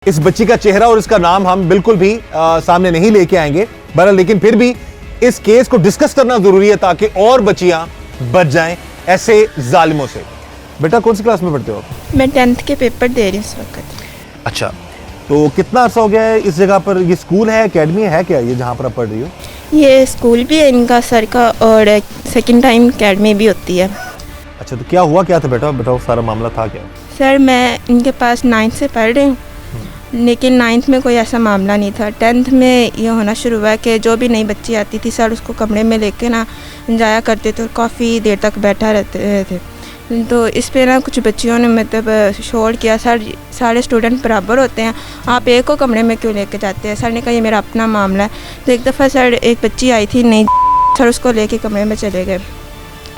इस बच्ची का चेहरा और इसका नाम हम बिल्कुल भी सामने नहीं लेके आएंगे, बहरहाल लेकिन फिर भी इस केस को डिस्कस करना जरूरी है ताकि और बच्चियां बच जाएं ऐसे जालिमों से। बेटा कौन सी क्लास में पढ़ते हो आप? मैं 10th के पेपर दे रही हूँ इस वक्त। अच्छा, तो कितना अर्सा हो गया है इस जगह पर? ये स्कूल है, एकेडमी है क्या ये जहाँ पर आप पढ़ रही हो? ये स्कूल भी है इनका सर का और सेकंड टाइम एकेडमी भी होती है। अच्छा, तो क्या हुआ क्या था बेटा, बताओ सारा मामला था क्या? सर मैं इनके पास 9th से पढ़ रही हूँ, लेकिन 9th में कोई ऐसा मामला नहीं था। 10th में ये होना शुरू हुआ कि जो भी नई बच्ची आती थी सर उसको कमरे में लेके ना जाया करते थे और काफ़ी देर तक बैठा रहते थे। तो इस पे ना कुछ बच्चियों ने मतलब शोर किया, सर सारे स्टूडेंट बराबर होते हैं, आप एक को कमरे में क्यों लेके जाते हैं? सर ने कहा ये मेरा अपना मामला है। तो एक दफ़ा सर एक बच्ची आई थी नई, सर उसको लेके कमरे में चले गए,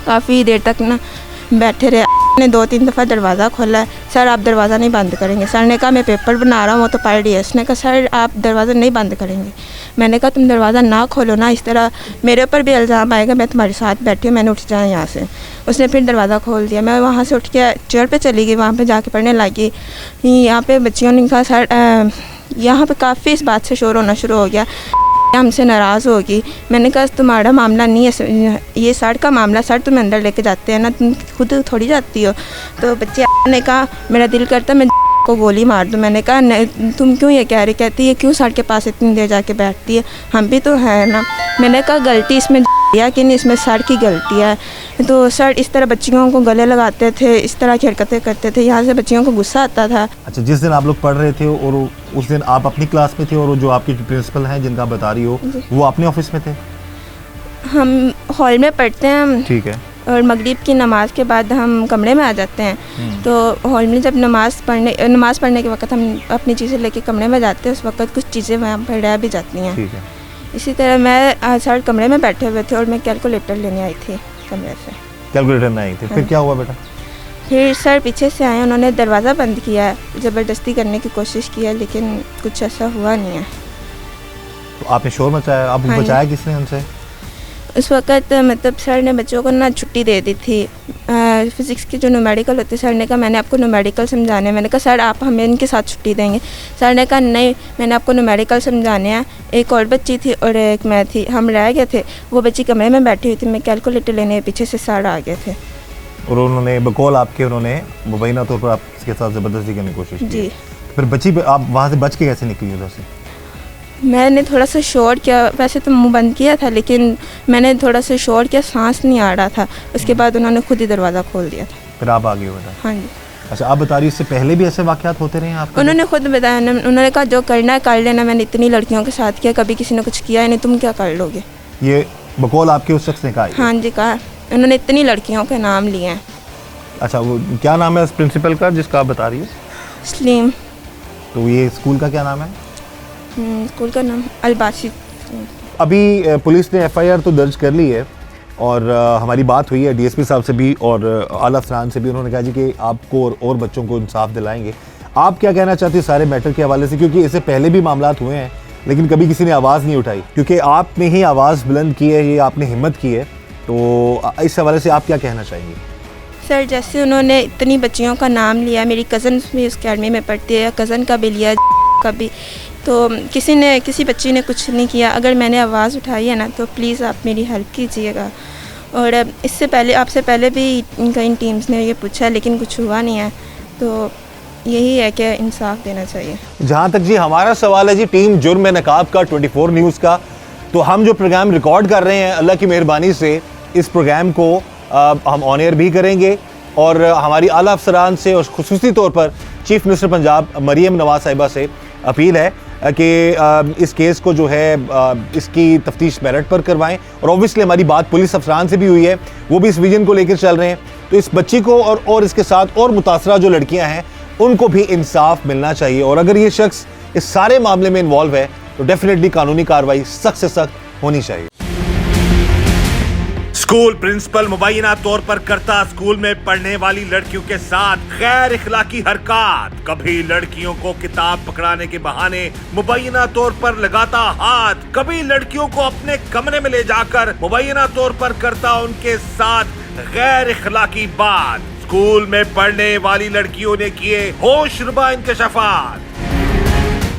काफ़ी देर तक ना बैठे रहे। ने 2-3 दफ़ा दरवाज़ा खोला है, सर आप दरवाज़ा नहीं बंद करेंगे? सर ने कहा मैं पेपर बना रहा हूँ, वो तो पढ़ रही है। उसने कहा सर आप दरवाज़ा नहीं बंद करेंगे? मैंने कहा तुम दरवाज़ा ना खोलो ना, इस तरह मेरे ऊपर भी इल्ज़ाम आएगा, मैं तुम्हारे साथ बैठी हूँ, मैंने उठ जाना यहाँ से। उसने फिर दरवाज़ा खोल दिया, मैं वहाँ से उठ के चेयर पे चली गई, वहाँ पे जाके पढ़ने लगी। यहाँ पे बच्चियों ने कहा सर यहाँ पे काफ़ी इस बात से शोर होना शुरू हो गया, हमसे नाराज़ होगी। मैंने कहा तुम्हारा मामला नहीं है, ये सर का मामला, सर तुम्हें अंदर लेके जाते हैं ना, तुम खुद थोड़ी जाती हो। तो बच्चे ने कहा मेरा दिल करता मैं को गोली मार दूँ। मैंने कहा नहीं, तुम क्यों ये कह रही? कहती है क्यों सर के पास इतनी देर जाके बैठती है, हम भी तो है ना। मैंने कहा गलती इसमें या कि नहीं, इसमें सर की गलती है। तो सर इस तरह बच्चियों को गले लगाते थे, इस तरह की हरकतें करते थे, यहाँ से बच्चियों को गुस्सा आता था। अच्छा, जिस दिन आप लोग पढ़ रहे थे और उस दिन आप अपनी क्लास में थे और जो आपकी प्रिंसिपल हैं जिनका बता रही हो वो अपने ऑफिस में थे? हम हॉल में पढ़ते हैं, ठीक है, और मगरिब की नमाज के बाद हम कमरे में आ जाते हैं। तो हॉल में जब नमाज़ पढ़ने के वक्त हम अपनी चीज़ें लेके कमरे में जाते हैं, उस वक्त कुछ चीज़ें वहाँ पर रह भी जाती हैं। ठीक है। इसी तरह मैं सर कमरे में बैठे हुए थे और मैं कैलकुलेटर लेने आई थी कमरे से। कैलकुलेटर में आई थी, फिर क्या हुआ बेटा? फिर सर पीछे से आए, उन्होंने दरवाज़ा बंद किया है, ज़बरदस्ती करने की कोशिश की है, लेकिन कुछ ऐसा हुआ नहीं है। तो आपने शोर मचाया, आप हाँ बचाया किसने उनसे? उस वक़्त मतलब सर ने बच्चों को ना छुट्टी दे दी थी। फ़िज़िक्स की जो न्यूमेरिकल होती है, सर ने कहा मैंने आपको न्यूमेरिकल समझाने हैं। मैंने कहा सर आप हमें इनके साथ छुट्टी देंगे? सर ने कहा नहीं, मैंने आपको न्यूमेरिकल समझाने हैं। एक और बच्ची थी और एक मैं थी, हम रह गए थे। वो बच्ची कमरे में बैठी हुई थी, मैं कैलकुलेटर लेने पीछे से सर आ गए थे और उन्होंने बकौल आपके उन्होंने मुबैना तौर पर आपके साथ ज़बरदस्ती करने की कोशिश की। जी। फिर बच्ची आप वहाँ से बच के कैसे निकली उधर से? मैंने थोड़ा सा शोर किया, वैसे तो मुंह बंद किया था, लेकिन मैंने थोड़ा सा शोर किया, सांस नहीं आ रहा था। उसके बाद उन्होंने खुद ही दरवाज़ा खोल दिया था। फिर आप आ गए बेटा? हाँ जी। अच्छा, आप बता रही इससे पहले भी ऐसे वाक़यात होते रहे हैं आपके? उन्होंने खुद बताया, उन्होंने कहा जो करना है कर लेना, मैंने इतनी लड़कियों के साथ किया, कभी किसी ने कुछ किया है नहीं, तुम क्या कर लोगे? ये बकौल आपके उस शख्स ने कहा? हाँ जी, कहा। उन्होंने इतनी लड़कियों के नाम लिए हैं। अच्छा, वो क्या नाम है उस प्रिंसिपल का जिसका आप बता रही हो? सलीम। तो ये स्कूल का क्या नाम है? स्कूल का नाम अलबासी। अभी पुलिस ने एफआईआर तो दर्ज कर ली है और हमारी बात हुई है डीएसपी साहब से भी और आला अफसरान से भी। उन्होंने कहा जी कि आपको और बच्चों को इंसाफ दिलाएंगे। आप क्या कहना चाहते हैं सारे मैटर के हवाले से, क्योंकि इससे पहले भी मामलात हुए हैं लेकिन कभी किसी ने आवाज़ नहीं उठाई, क्योंकि आपने ही आवाज़ बुलंद की है, ये आपने हिम्मत की है, तो इस हवाले से आप क्या कहना चाहेंगे? सर जैसे उन्होंने इतनी बच्चियों का नाम लिया, मेरी कज़न भी उस अकेडमी में पढ़ती है, कज़न का भी लिया, का भी, तो किसी बच्ची ने कुछ नहीं किया। अगर मैंने आवाज़ उठाई है ना तो प्लीज़ आप मेरी हेल्प कीजिएगा। और इससे पहले आपसे पहले भी कई टीम्स ने ये पूछा लेकिन कुछ हुआ नहीं है, तो यही है कि इंसाफ देना चाहिए। जहाँ तक जी हमारा सवाल है जी टीम जुर्म नकाब का 24 न्यूज़ का, तो हम जो प्रोग्राम रिकॉर्ड कर रहे हैं अल्लाह की मेहरबानी से इस प्रोग्राम को हम ऑन एयर भी करेंगे और हमारी आला अफसरान से और खुसूसी तौर पर चीफ मिनिस्टर पंजाब मरीम नवाज साहिबा से अपील है कि इस केस को जो है इसकी तफ्तीश मेरिट पर करवाएं। और ऑब्वियसली हमारी बात पुलिस अफसरान से भी हुई है, वो भी इस विजन को लेकर चल रहे हैं। तो इस बच्ची को और इसके साथ और मुतासरा जो लड़कियां हैं उनको भी इंसाफ मिलना चाहिए। और अगर ये शख्स इस सारे मामले में इन्वॉल्व है तो डेफिनेटली कानूनी कार्रवाई सख्त से सख्त होनी चाहिए। स्कूल प्रिंसिपल मुबैना तौर पर करता स्कूल में पढ़ने वाली लड़कियों के साथ गैर इखलाकी हरकत। कभी लड़कियों को किताब पकड़ाने के बहाने मुबैना तौर पर लगाता हाथ, कभी लड़कियों को अपने कमरे में ले जाकर मुबैना तौर पर करता उनके साथ गैर इखलाकी बात। स्कूल में पढ़ने वाली लड़कियों ने किए होशरुबा इंकशाफात।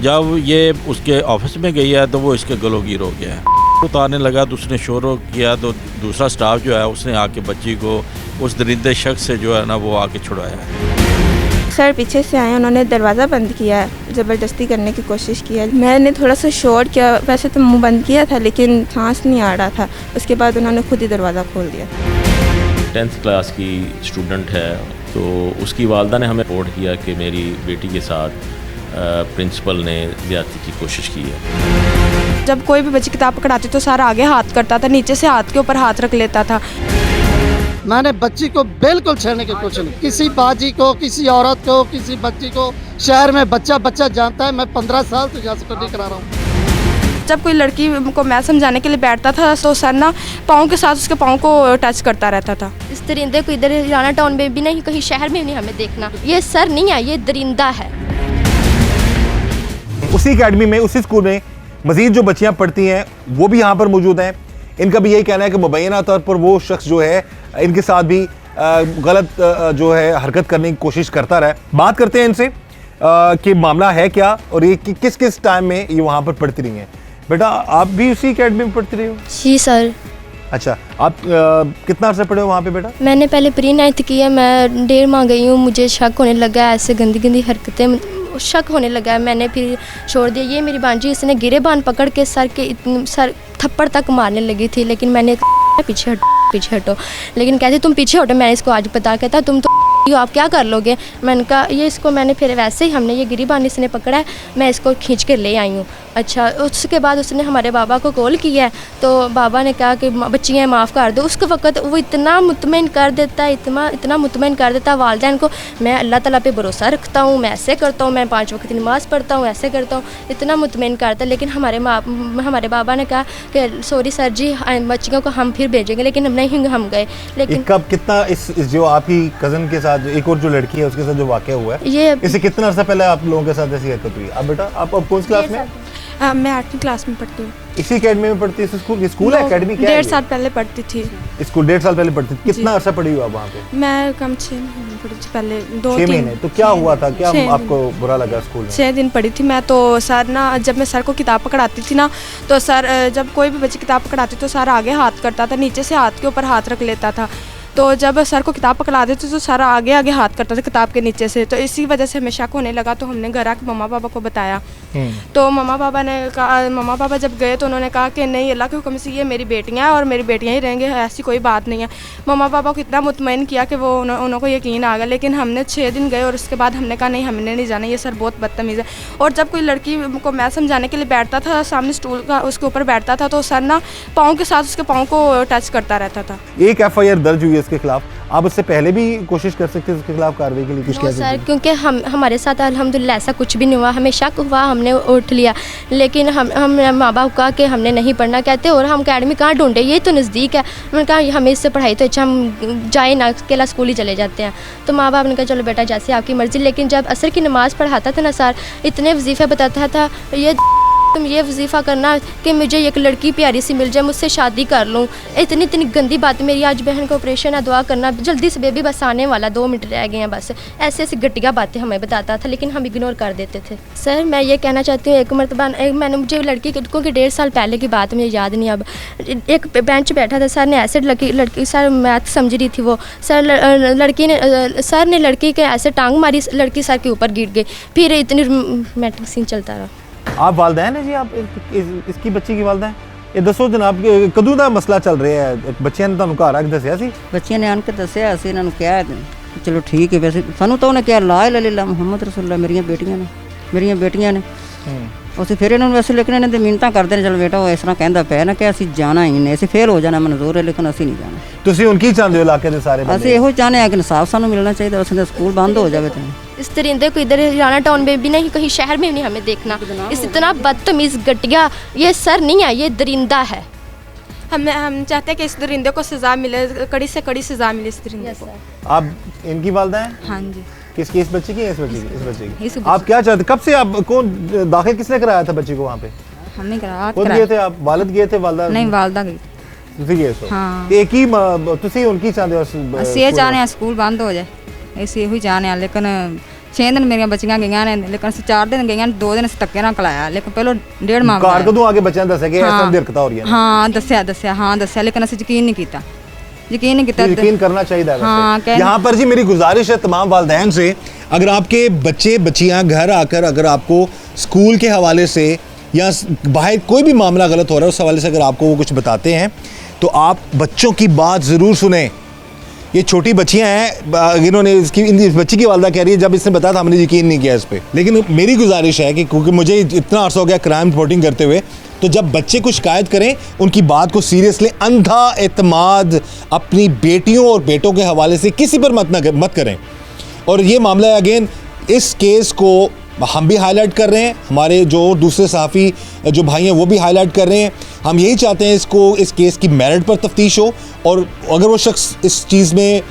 जब ये उसके ऑफिस में गई है तो वो इसके गलोगीर हो गया है। उतारने लगा तो उसने शोर किया तो दूसरा स्टाफ जो है उसने आके बच्ची को उस दरिंदे शख्स से जो है ना वो आके छुड़ाया है। सर पीछे से आए, उन्होंने दरवाज़ा बंद किया है, ज़बरदस्ती करने की कोशिश की है। मैंने थोड़ा सा शोर किया, वैसे तो मुंह बंद किया था लेकिन सांस नहीं आ रहा था। उसके बाद उन्होंने खुद ही दरवाज़ा खोल दिया। 10th क्लास की स्टूडेंट है तो उसकी वालदा ने हमें रिपोर्ट किया कि मेरी बेटी के साथ प्रिंसिपल ने ज़्यादती की कोशिश की है। जब कोई भी बच्ची किताब पकड़ाती तो सर आगे हाथ करता था, नीचे से हाथ के ऊपर हाथ रख लेता था। मैंने बच्ची को बिल्कुल छेड़ने की कोशिश नहीं, किसी बाजी को, किसी औरत को, किसी बच्ची को। शहर में बच्चा बच्चा जानता है, मैं 15 साल से यहाँ से करा रहा हूँ। जब कोई लड़की को मैं समझाने के लिए बैठता था तो सर ना पाँव के साथ उसके पाँव को टच करता रहता था। इस दरिंदे को इधर राना टाउन में भी नहीं, कहीं शहर में भी नहीं हमें देखना। ये सर नहीं है, ये दरिंदा है। उसी एकेडमी में, उसी स्कूल में मजीद जो बच्चियां पढ़ती हैं वो भी यहाँ पर मौजूद हैं। इनका भी यही कहना है कि मुबैना तौर पर वो शख्स जो है इनके साथ भी गलत जो है हरकत करने की कोशिश करता रहा है। बात करते हैं इनसे कि मामला है क्या और ये किस किस टाइम में ये वहाँ पर पढ़ती रही हैं। बेटा आप भी उसी एकेडमी में पढ़ती रही हो? जी सर। अच्छा, आप कितना अर्सा पढ़े हो वहाँ पे बेटा? मैंने पहले प्री 9th की है, मैं 1.5 माह गई हूँ। मुझे शक होने लगा है, ऐसे गंदी गंदी हरकतें शक होने लगा है। मैंने फिर छोड़ दिया। ये मेरी भांजी, इसने गिरेबान पकड़ के सर थप्पड़ तक मारने लगी थी, लेकिन मैंने पीछे हटो, लेकिन कहती तुम पीछे हटो। मैंने इसको आज बता कहता तुम तो आप क्या कर लोगे। मैंने कहा ये इसको मैंने फिर वैसे ही हमने ये गिरीबान इसने पकड़ा है, मैं इसको खींच कर ले आई हूँ। अच्छा, उसके बाद उसने हमारे बाबा को कॉल किया है तो बाबा ने कहा कि बच्चियाँ माफ़ कर दो। उसके वक्त वो इतना मुतमईन कर देता है, इतना मुतमईन कर देता है वालिदैन को। मैं अल्लाह ताला पे भरोसा रखता हूँ, मैं ऐसे करता हूँ, मैं 5 वक्त नमाज़ पढ़ता हूँ, ऐसे करता हूँ, इतना मुतमईन करता है। लेकिन हमारे बाबा ने कहा कि सॉरी सर जी, बच्चियों को हम फिर भेजेंगे, लेकिन नहीं हम गए। लेकिन कब कितना इस जो आपकी कज़न के साथ एक और जो लड़की है उसके साथ जो वाक़या हुआ है, ये इससे कितना अर्सा पहले आप लोगों के साथ ऐसी हरकत हुई? अब बेटा आप कौन सी क्लास में? मैं 8वीं क्लास में पढ़ती हूँ। इसी एकेडमी में पढ़ती है? स्कूल, ये स्कूल है, एकेडमी क्या है? 1.5 साल पहले पढ़ती थी। स्कूल 1.5 साल पहले पढ़ती थी। कितना अर्सा पढ़ी हो आप वहाँ पे? मैं कम 6 महीने पढ़ी थी पहले, 6 महीने। तो क्या हुआ था, क्या आपको बुरा लगा स्कूल में? 6 दिन पढ़ी थी मैं। तो सर ना, जब मैं सर को किताब पकड़ाती थी ना, तो सर जब कोई भी बच्ची किताब पकड़ाती तो सर आगे हाथ करता था, नीचे से हाथ के ऊपर हाथ रख लेता था। तो जब सर को किताब पकड़ा देते तो सर आगे हाथ करता था किताब के नीचे से। तो इसी वजह से हमें शक होने लगा। तो हमने घर आके मम्मा पापा को बताया। तो मम्मा पापा जब गए तो उन्होंने कहा कि नहीं, अल्लाह के हुक्म से ये मेरी बेटियां हैं और मेरी बेटियां ही रहेंगे, ऐसी कोई बात नहीं है। मम्मा पापा को इतना मुतमईन किया कि वो उनको यकीन आ गया। लेकिन हमने 6 दिन गए और उसके बाद हमने कहा नहीं, हमने नहीं जाना, ये सर बहुत बदतमीज़ है। और जब कोई लड़की को मैं समझाने के लिए बैठता था, सामने स्टूल का उसके ऊपर बैठता था, तो सर ना पाँव के साथ उसके पाँव को टच करता रहता था। एक FIR दर्ज हुई है इसके खिलाफ। आप उससे पहले भी कोशिश कर सकते थे उसके खिलाफ कार्रवाई के लिए? कुछ सर, क्योंकि हमारे साथ अल्हम्दुलिल्लाह ऐसा कुछ भी नहीं हुआ। हमें शक हुआ, हमने उठ लिया, लेकिन हम माँ बाप कहा कि हमने नहीं पढ़ना कहते। और हम अकेडमी कहाँ ढूंढे, ये तो नज़दीक है। मैंने कहा हमें इससे पढ़ाई तो अच्छा, हम जाए ना, अकेला स्कूल ही चले जाते हैं। तो माँ बाप ने कहा चलो बेटा जैसे आपकी मर्ज़ी। लेकिन जब असर की नमाज़ पढ़ाता था ना सर, इतने वजीफ़े बताता था, ये तुम ये वजीफ़ा करना कि मुझे एक लड़की प्यारी सी मिल जाए, मुझसे शादी कर लूँ। इतनी गंदी बात। मेरी आज बहन का ऑपरेशन है, दुआ करना, जल्दी से बेबी बस आने वाला, 2 मिनट रह गए हैं बस। ऐसे ऐसी घटिया बातें हमें बताता था, लेकिन हम इग्नोर कर देते थे। सर मैं ये कहना चाहती हूँ, एक मरतबा मैंने मुझे लड़की को 1.5 साल पहले की बात मुझे याद नहीं। अब एक बेंच बैठा था, सर ने ऐसे लड़की सर मैथ समझ रही थी वो, सर ने लड़की के ऐसे टांग मारी, लड़की सर के ऊपर गिर गई। फिर इतनी मैट्रिक सीन चलता रहा। आप वालदैन हैं जी? आप इसकी बच्ची की वालदैन? ये दसो जनाब, कदों दा मसला चल रहा है? बच्चियां ने तुहानू घर आके दस्सिया सी? बच्चियां ने आके दस्सिया, ਅਸੀਂ ਇਹਨਾਂ ਨੂੰ ਕਿਹਾ ਚਲੋ ਠੀਕ ਹੈ। ਵੈਸੇ ਸਾਨੂੰ ਤਾਂ ਉਹਨੇ ਕਿਹਾ ਲਾ ਇਲਾਹਾ ਮੁਹੰਮਦ ਰਸੂਲullah, ਮੇਰੀਆਂ ਬੇਟੀਆਂ ਨੇ। ਅਸੀਂ ਫਿਰ ਇਹਨਾਂ ਨੂੰ ਵੈਸੇ, ਲੇਕਿਨ ਇਹਨਾਂ ਦੇ ਮਿੰਨਤਾਂ ਕਰਦੇ ਨੇ ਚਲ ਬੇਟਾ ਉਹ ਇਸ ਤਰ੍ਹਾਂ ਕਹਿੰਦਾ ਪਿਆ ਨਾ ਕਿ ਅਸੀਂ ਜਾਣਾ ਹੀ ਨਹੀਂ, ਅਸੀਂ ਫੇਲ ਹੋ ਜਾਣਾ ਮਨਜ਼ੂਰ ਹੈ, ਲੇਕਿਨ ਅਸੀਂ ਨਹੀਂ ਜਾਣਾ। ਤੁਸੀਂ ਹੁਣ ਕੀ ਚਾਹੁੰਦੇ ਹੋ ਇਲਾਕੇ ਦੇ ਸਾਰੇ ਬੰਦੇ? ਅਸੀਂ ਇਹੋ ਚਾਹੁੰਦੇ ਹਾਂ ਕਿ ਇਨਸਾਫ ਸਾਨੂੰ ਮਿਲਣਾ चाਹੀਦਾ, ਉਸ ਦਾ ਸਕੂਲ ਬੰਦ ਹੋ ਜਾਵੇ। ਤਾਂ इस दरिंदे को इधर राना टाउन में भी नहीं, कहीं शहर में भी नहीं हमें देखना। इस इतना बदतमीज़ घटिया, ये सर नहीं है, ये दरिंदा है। हम चाहते हैं कि इस दरिंदे को सज़ा मिले, कड़ी से कड़ी सज़ा मिले इस दरिंदे को। आप इनकी वालदा हैं? हाँ जी। किसकी? इस बच्चे की? इस बच्चे की। आप क्या चाहते? कब से आप कौन दाखिल किसने कराया था बच्ची को वहाँ पे? हमने कराया। खुद गए थे आप? वालिद गए थे? वालदा नहीं, वालदा गई। ਤੁਸੀਂ ਗਏ ਸੋ? ਹਾਂ। ਤੇ ਕੀ ਤੁਸੀਂ ਹੁਣ ਕੀ ਚਾਹੁੰਦੇ ਹੋ? ਅਸੀਂ ਇਹ ਚਾਹੁੰਦੇ ਹਾਂ ਸਕੂਲ ਬੰਦ ਹੋ ਜਾਏ, ਅਸੀਂ ਇਹੋ ਹੀ ਚਾਹੁੰਦੇ ਹਾਂ। ਲੇਕਿਨ 6 दिन मेरिया बच्चियां गईयां ने लेकिन ਅਸੀਂ 4 दिन गईयां 2 दिन ਅਸੀਂ ਧੱਕੇ ਨਾਲ ਕਲਾਇਆ ਲੇਕਿਨ ਪਹਿਲਾਂ 1.5 ਮਾਹ ਕਾਰ ਕਦੋਂ ਆਗੇ ਬੱਚਿਆਂ ਨੇ ਦੱਸਿਆ ਕਿ ਐਸਾ ਦੀ ਹਰਕਤਾਂ ਹੋ ਰਹੀਆਂ ਨੇ? ਹਾਂ ਦੱਸਿਆ ਲੇਕਿਨ ਅਸੀਂ ਯਕੀਨ नहीं ਕੀਤਾ यकीन करना चाहिए था हाँ, वैसे। यहाँ पर जी मेरी गुजारिश है तमाम वालिदैन से, अगर आपके बच्चे बच्चियाँ घर आकर अगर आपको स्कूल के हवाले से या बाहर कोई भी मामला गलत हो रहा है उस हवाले से अगर आपको वो कुछ बताते हैं तो आप बच्चों की बात ज़रूर सुने। ये छोटी बच्चियां हैं, इन्होंने इस बच्ची की वालदा कह रही है जब इसने बताया था हमने यकीन नहीं किया इस पर। लेकिन मेरी गुजारिश है कि क्योंकि मुझे इतना अर्सा हो गया क्राइम रिपोर्टिंग करते हुए, तो जब बच्चे को शिकायत करें उनकी बात को सीरियस लें। अंधा एतमाद अपनी बेटियों और बेटों के हवाले से किसी पर मत करें। और ये मामला है, अगेन इस केस को हम भी हाईलाइट कर रहे हैं, हमारे जो दूसरे सहाफ़ी जो भाई हैं वो भी हाईलाइट कर रहे हैं। हम यही चाहते हैं इस केस की मेरिट पर तफ्तीश हो, और अगर वो शख्स इस चीज़ में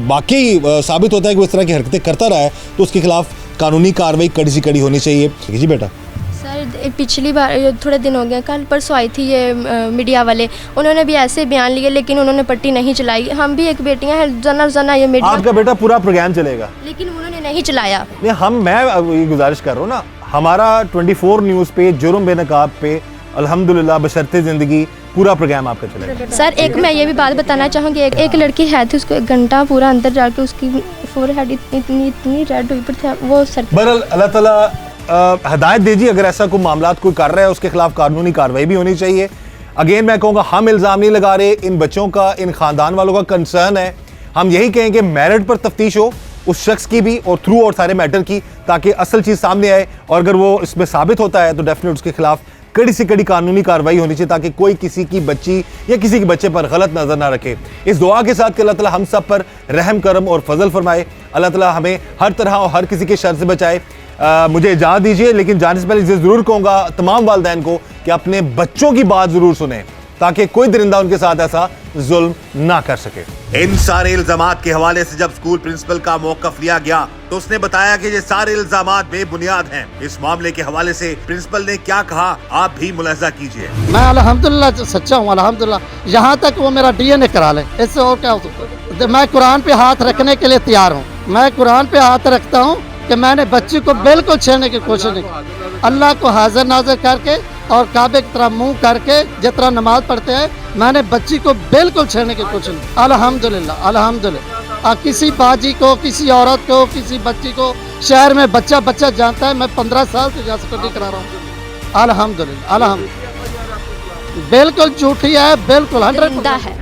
वाकई साबित होता है कि वो इस तरह की हरकतें करता रहा है तो उसके खिलाफ कानूनी कार्रवाई कड़ी से कड़ी होनी चाहिए। जी बेटा। सर पिछली बार थोड़े दिन हो गए, कल परसों आई थी ये मीडिया वाले, उन्होंने भी ऐसे बयान लिए लेकिन उन्होंने पट्टी नहीं चलाई। हम भी एक बेटियां हैं, रोज़ाना ये मीडिया। आपका बेटा पूरा प्रोग्राम चलेगा लेकिन उन्होंने नहीं चलाया। मैं ये गुजारिश कर रहा हूँ ना, हमारा 24 न्यूज़ पे जुर्म बेनकाब पे अल्हम्दुलिल्लाह बशर्ते ज़िंदगी पूरा प्रोग्राम आपका चलेगा। सर एक मैं ये भी बात बताना चाहूँगी, एक लड़की है थी, उसको 1 घंटा पूरा अंदर जाके उसकी फोरहेड इतनी रेड हुई पर था वो सर। बहरहाल अल्लाह ताला हदायत दीजिए, अगर ऐसा कोई मामलात कोई कर रहा है उसके खिलाफ कानूनी कार्रवाई भी होनी चाहिए। अगेन मैं कहूँगा हम इल्ज़ाम नहीं लगा रहे, इन बच्चों का इन ख़ानदान वालों का कंसर्न है। हम यही कहेंगे मेरिट पर तफ्तीश हो उस शख्स की भी और थ्रू और सारे मैटर की, ताकि असल चीज़ सामने आए, और अगर वो इसमें साबित होता है तो डेफिनेट उसके खिलाफ कड़ी से कड़ी कानूनी कार्रवाई होनी चाहिए, ताकि कोई किसी की बच्ची या किसी के बच्चे पर गलत नजर ना रखे। इस दुआ के साथ कि अल्लाह ताला हम सब पर रहम करम और फजल फरमाए, अल्लाह ताला हमें हर तरह और हर किसी के शर से बचाए। मुझे इजाज़त दीजिए, लेकिन जाने से पहले ज़रूर कहूँगा तमाम वालिदैन को कि अपने बच्चों की बात ज़रूर सुने, ताकि कोई दरिंदा उनके साथ ऐसा जुल्म ना कर सके। इन सारे इल्जामात के हवाले से जब स्कूल प्रिंसिपल का मौक़िफ़ लिया गया तो उसने बताया कि ये सारे इल्जामात बेबुनियाद हैं। इस मामले के हवाले से प्रिंसिपल ने क्या कहा आप भी मुलाहिज़ा कीजिए। मैं अल्हम्दुलिल्लाह सच्चा हूँ, अल्हम्दुलिल्लाह। यहाँ तक वो मेरा DNA करा ले, इससे और क्या हो सकता है। मैं कुरान पे हाथ रखने के लिए तैयार हूँ, मैं कुरान पे हाथ रखता हूँ कि मैंने बच्ची को बिल्कुल छेड़ने की कोशिश नहीं की। अल्लाह को हाजिर नाजिर करके और काबे की तरह मुंह करके जिस तरह नमाज पढ़ते हैं, मैंने बच्ची को बिल्कुल छेड़ने की कोशिश नहीं। अल्हम्दुलिल्लाह अल्हम्दुलिल्लाह। किसी बाजी को, किसी औरत को, किसी बच्ची को शहर में बच्चा जानता है। मैं 15 साल से जासूसी करा रहा हूँ। अल्हम्दुलिल्लाह अल्हम्दुलिल्लाह। बिल्कुल झूठी है, बिल्कुल 100% है।